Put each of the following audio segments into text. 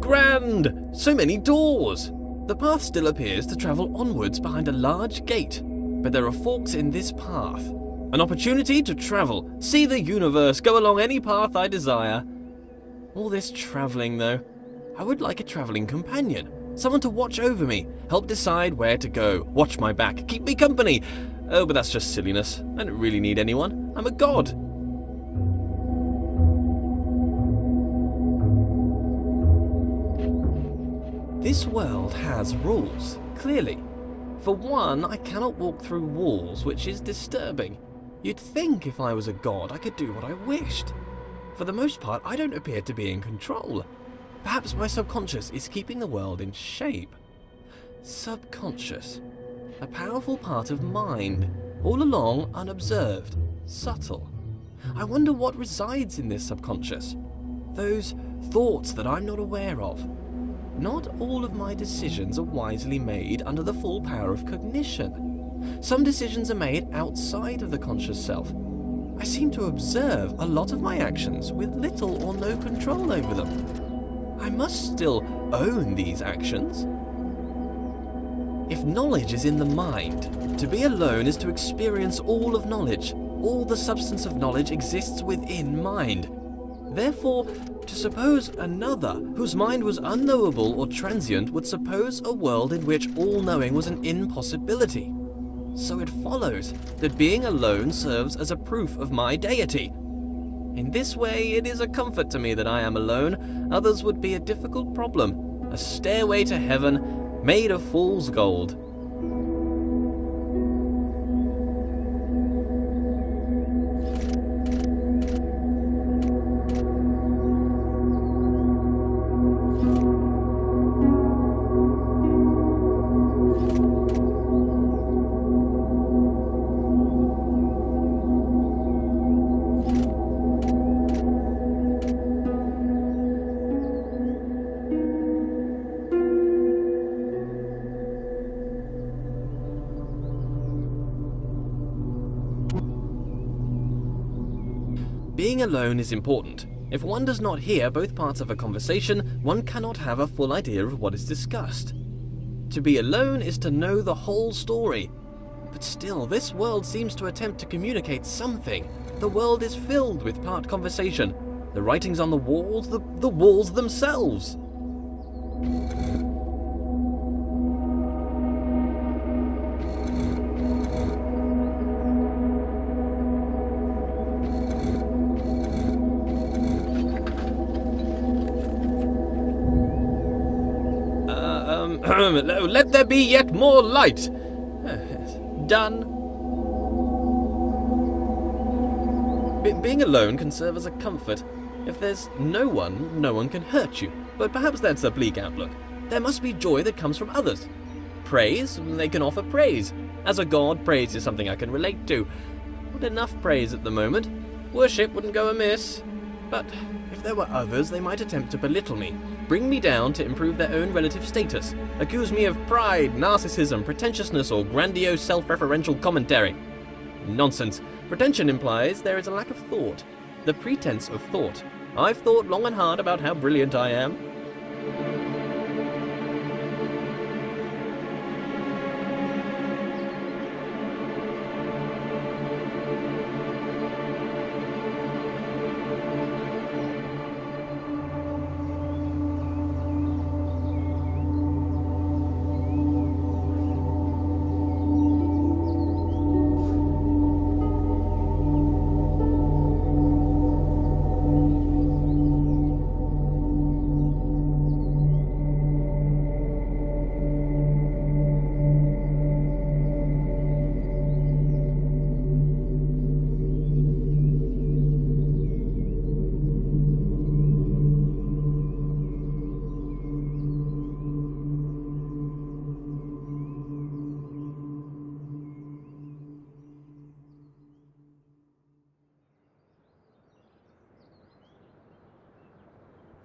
grand! So many doors! The path still appears to travel onwards behind a large gate, but there are forks in this path. An opportunity to travel, see the universe, go along any path I desire. All this travelling, though. I would like a travelling companion. Someone to watch over me, help decide where to go, watch my back, keep me company. Oh, but that's just silliness. I don't really need anyone. I'm a god. This world has rules, clearly. For one, I cannot walk through walls, which is disturbing. You'd think if I was a god, I could do what I wished. For the most part, I don't appear to be in control. Perhaps my subconscious is keeping the world in shape. Subconscious. A powerful part of mind, all along unobserved, subtle. I wonder what resides in this subconscious. Those thoughts that I'm not aware of. Not all of my decisions are wisely made under the full power of cognition. Some decisions are made outside of the conscious self. I seem to observe a lot of my actions with little or no control over them. I must still own these actions. If knowledge is in the mind, to be alone is to experience all of knowledge. All the substance of knowledge exists within mind. Therefore, to suppose another whose mind was unknowable or transient would suppose a world in which all knowing was an impossibility. So it follows that being alone serves as a proof of my deity. In this way, it is a comfort to me that I am alone. Others would be a difficult problem, a stairway to heaven made of fool's gold. Being alone is important. If one does not hear both parts of a conversation, one cannot have a full idea of what is discussed. To be alone is to know the whole story. But still, this world seems to attempt to communicate something. The world is filled with part conversation. The writings on the walls, the walls themselves. Let there be yet more light. Done. Being alone can serve as a comfort. If there's no one can hurt you. But perhaps that's a bleak outlook. There must be joy that comes from others. Praise, they can offer praise. As a god, praise is something I can relate to. Not enough praise at the moment. Worship wouldn't go amiss. But if there were others, they might attempt to belittle me, bring me down to improve their own relative status, accuse me of pride, narcissism, pretentiousness, or grandiose self-referential commentary. Nonsense. Pretension implies there is a lack of thought, the pretense of thought. I've thought long and hard about how brilliant I am.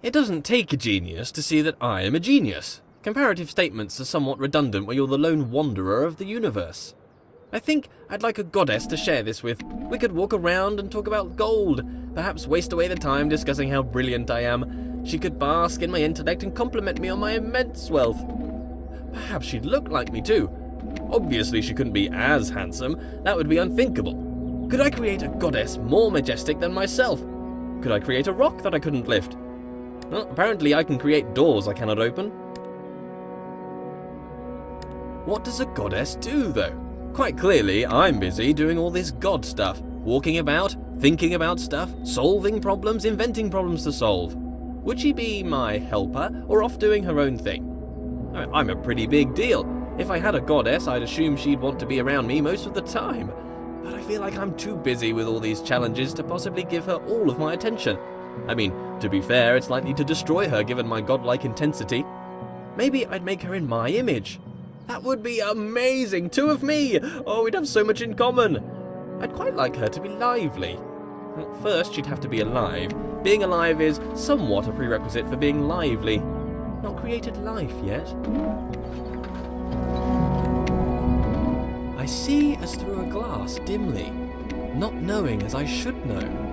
It doesn't take a genius to see that I am a genius. Comparative statements are somewhat redundant when you're the lone wanderer of the universe. I think I'd like a goddess to share this with. We could walk around and talk about gold, perhaps waste away the time discussing how brilliant I am. She could bask in my intellect and compliment me on my immense wealth. Perhaps she'd look like me too. Obviously she couldn't be as handsome, that would be unthinkable. Could I create a goddess more majestic than myself? Could I create a rock that I couldn't lift? Well, apparently I can create doors I cannot open. What does a goddess do, though? Quite clearly, I'm busy doing all this god stuff. Walking about, thinking about stuff, solving problems, inventing problems to solve. Would she be my helper, or off doing her own thing? I'm a pretty big deal. If I had a goddess, I'd assume she'd want to be around me most of the time. But I feel like I'm too busy with all these challenges to possibly give her all of my attention. I mean, to be fair, it's likely to destroy her given my godlike intensity. Maybe I'd make her in my image. That would be amazing! 2 of me! Oh, we'd have so much in common! I'd quite like her to be lively. Well, first, she'd have to be alive. Being alive is somewhat a prerequisite for being lively. Not created life yet. I see as through a glass dimly, not knowing as I should know.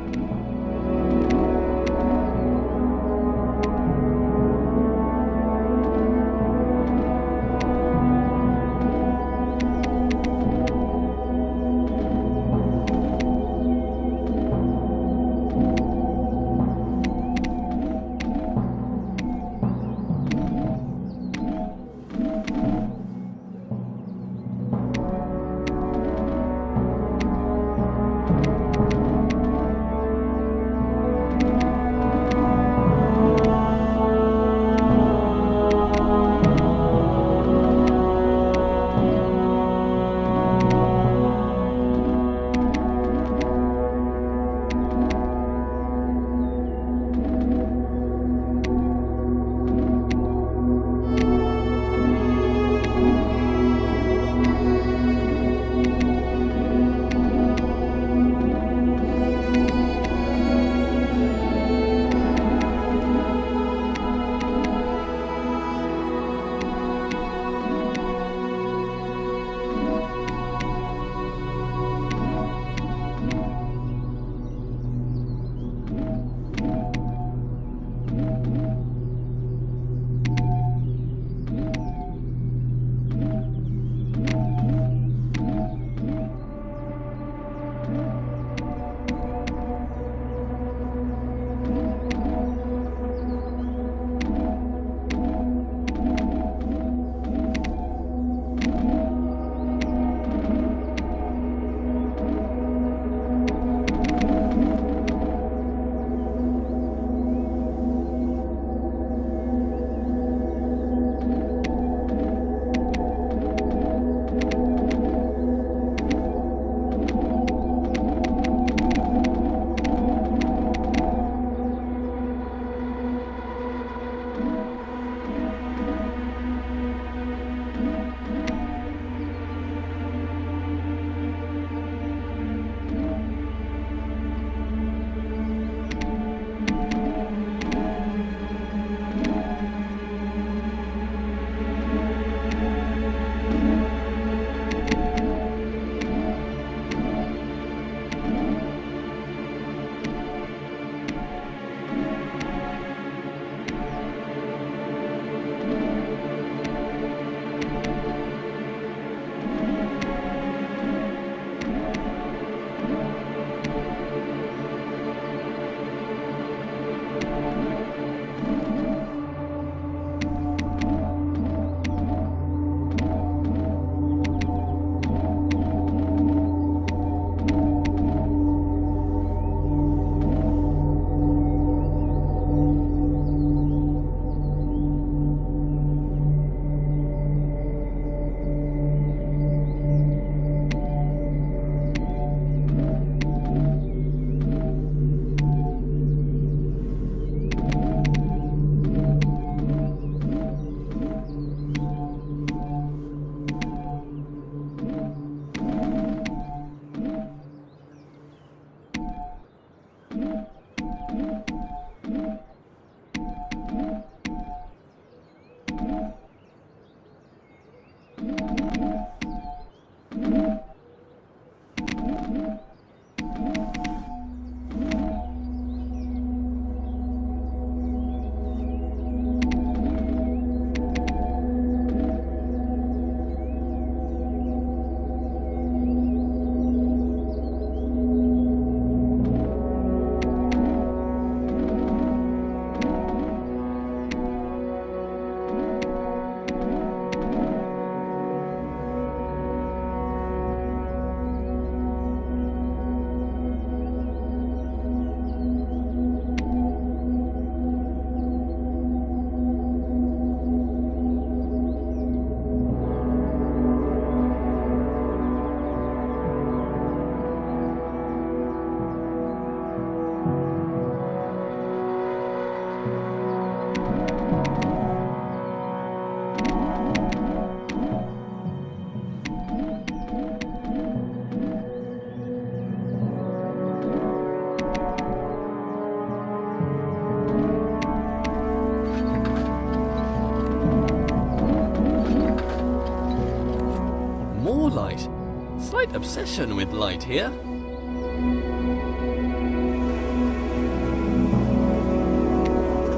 slight obsession with light here.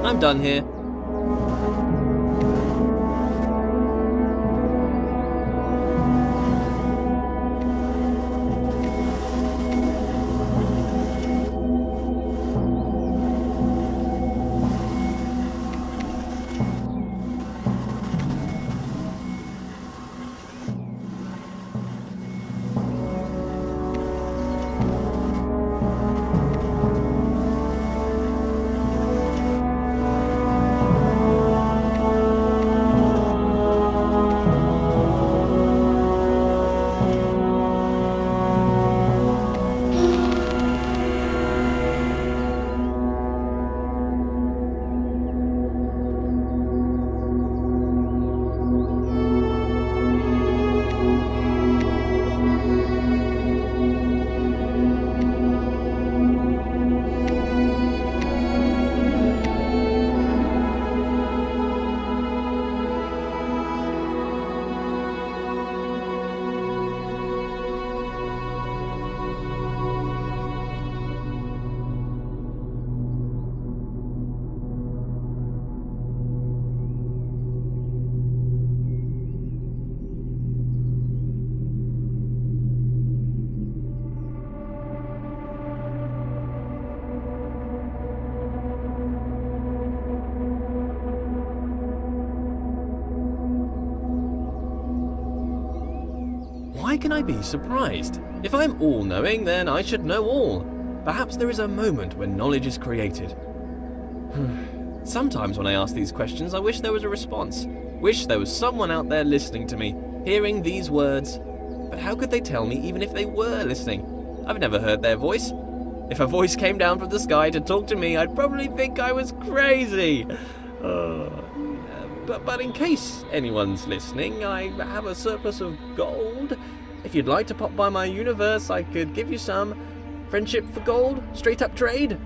I'm done here. Why can I be surprised? If I'm all-knowing, then I should know all. Perhaps there is a moment when knowledge is created. Sometimes when I ask these questions, I wish there was a response. Wish there was someone out there listening to me, hearing these words. But how could they tell me even if they were listening? I've never heard their voice. If a voice came down from the sky to talk to me, I'd probably think I was crazy. But in case anyone's listening, I have a surplus of gold. If you'd like to pop by my universe, I could give you some. Friendship for gold? Straight up trade?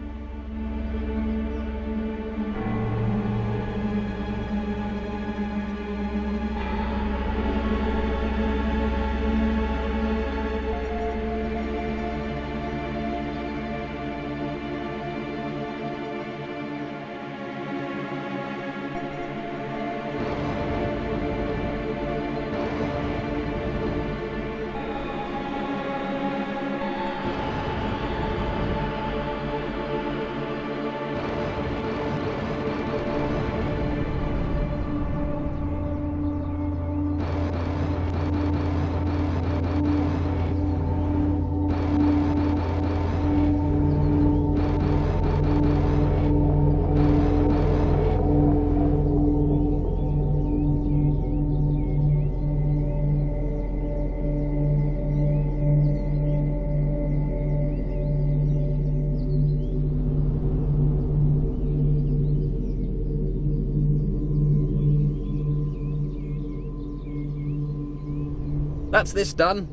That's this done.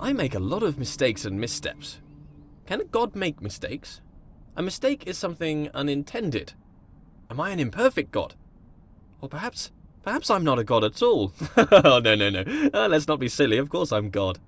I make a lot of mistakes and missteps. Can a god make mistakes? A mistake is something unintended. Am I an imperfect god? Or perhaps I'm not a god at all. Oh, no. Let's not be silly. Of course I'm God.